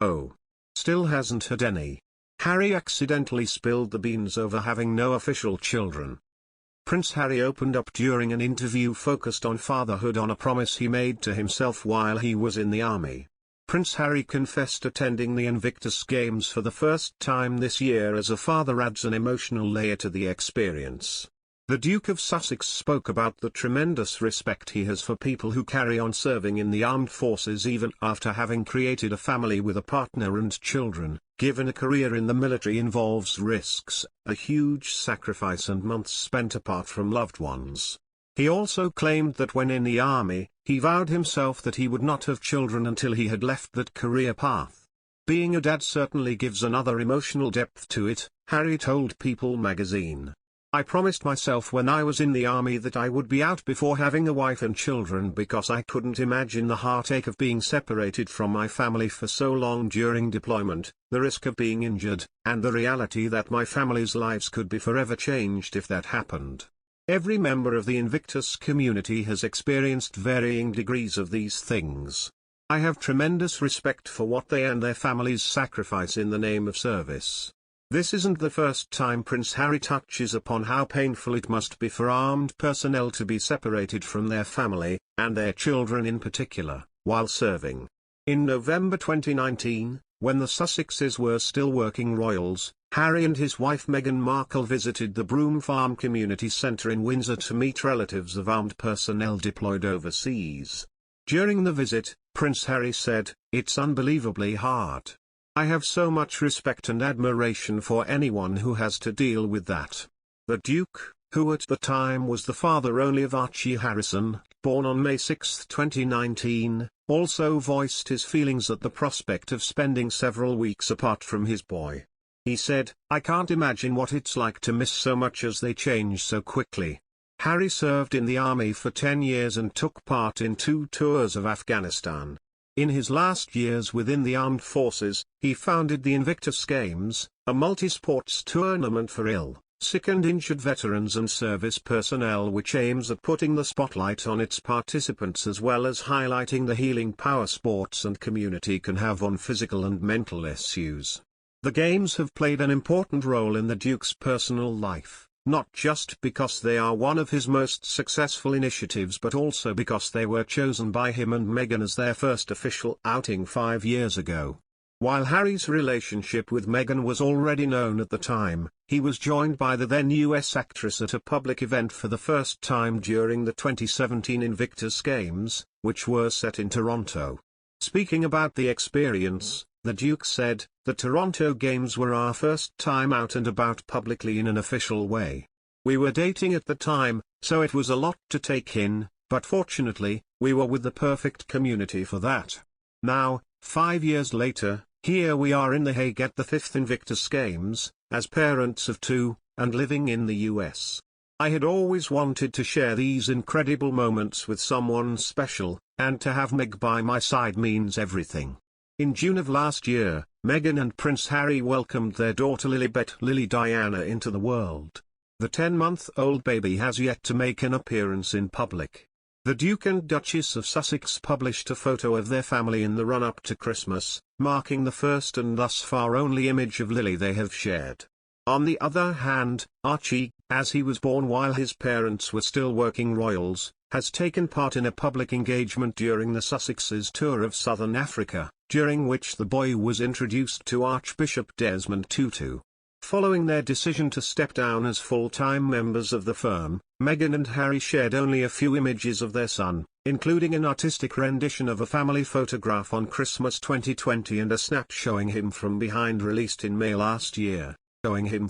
Oh. Still hasn't had any. Harry accidentally spilled the beans over having no official children. Prince Harry opened up during an interview focused on fatherhood on a promise he made to himself while he was in the army. Prince Harry confessed attending the Invictus Games for the first time this year as a father adds an emotional layer to the experience. The Duke of Sussex spoke about the tremendous respect he has for people who carry on serving in the armed forces even after having created a family with a partner and children, given a career in the military involves risks, a huge sacrifice and months spent apart from loved ones. He also claimed that when in the army, he vowed himself that he would not have children until he had left that career path. Being a dad certainly gives another emotional depth to it, Harry told People magazine. I promised myself when I was in the army that I would be out before having a wife and children because I couldn't imagine the heartache of being separated from my family for so long during deployment, the risk of being injured, and the reality that my family's lives could be forever changed if that happened. Every member of the Invictus community has experienced varying degrees of these things. I have tremendous respect for what they and their families sacrifice in the name of service. This isn't the first time Prince Harry touches upon how painful it must be for armed personnel to be separated from their family, and their children in particular, while serving. In November 2019, when the Sussexes were still working royals, Harry and his wife Meghan Markle visited the Broome Farm Community Centre in Windsor to meet relatives of armed personnel deployed overseas. During the visit, Prince Harry said, "It's unbelievably hard. I have so much respect and admiration for anyone who has to deal with that." The Duke, who at the time was the father only of Archie Harrison, born on May 6, 2019, also voiced his feelings at the prospect of spending several weeks apart from his boy. He said, "I can't imagine what it's like to miss so much as they change so quickly." Harry served in the army for 10 years and took part in 2 tours of Afghanistan. In his last years within the armed forces, he founded the Invictus Games, a multi-sports tournament for ill, sick and injured veterans and service personnel which aims at putting the spotlight on its participants as well as highlighting the healing power sports and community can have on physical and mental issues. The Games have played an important role in the Duke's personal life, not just because they are one of his most successful initiatives but also because they were chosen by him and Meghan as their first official outing 5 years ago. While Harry's relationship with Meghan was already known at the time, he was joined by the then US actress at a public event for the first time during the 2017 Invictus Games, which were set in Toronto. Speaking about the experience, the Duke said, "The Toronto Games were our first time out and about publicly in an official way. We were dating at the time, so it was a lot to take in, but fortunately, we were with the perfect community for that. Now, 5 years later, here we are in The Hague at the 5th Invictus Games, as parents of 2, and living in the US. I had always wanted to share these incredible moments with someone special, and to have Meg by my side means everything." In June of last year, Meghan and Prince Harry welcomed their daughter Lilibet Lily Diana into the world. The 10-month-old baby has yet to make an appearance in public. The Duke and Duchess of Sussex published a photo of their family in the run-up to Christmas, marking the first and thus far only image of Lily they have shared. On the other hand, Archie, as he was born while his parents were still working royals, has taken part in a public engagement during the Sussexes' tour of southern Africa, during which the boy was introduced to Archbishop Desmond Tutu. Following their decision to step down as full-time members of the firm, Meghan and Harry shared only a few images of their son, including an artistic rendition of a family photograph on Christmas 2020 and a snap showing him from behind released in May last year, showing him